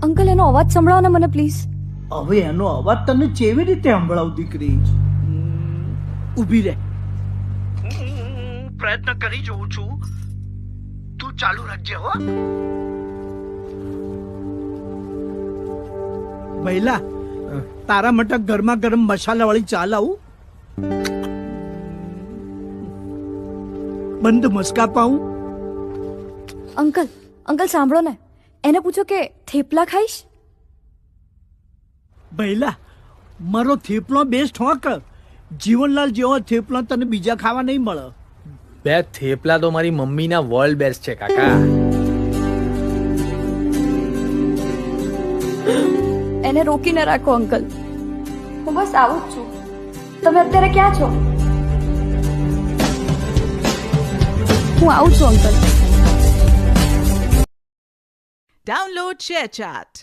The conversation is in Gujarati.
અંકલ એનો અવાજ સંભળાવો ને મને પ્લીઝ. હવે એનો અવાજ તને કેવી રીતે સંભળાવું દીકરી? ઊભી રહે, હું પ્રયત્ન કરી જોઉં છું. તું ચાલુ રાખજે હો. ભઈલા, તારા માટે ગરમા ગરમ મસાલા વાળી ચા લાવું? બંધ મસ્કા પાઉં? અંકલ અંકલ સાંભળો ને, એને પૂછો કે થેપલા ખાઈશ. ભઈલા, મારો થેપલો બેસ્ટ હોક. જીવનલાલ જેવો થેપલો તને બીજા ખાવા નહીં મળે. બે થેપલા તો મારી મમ્મીના વર્લ્ડ બેસ્ટ છે કાકા. એને રોકીને રાખો અંકલ. હું બસ આવું જ છું. તમે અત્યારે ક્યાં છો? હું આવું છું અંકલ. Download ShareChat.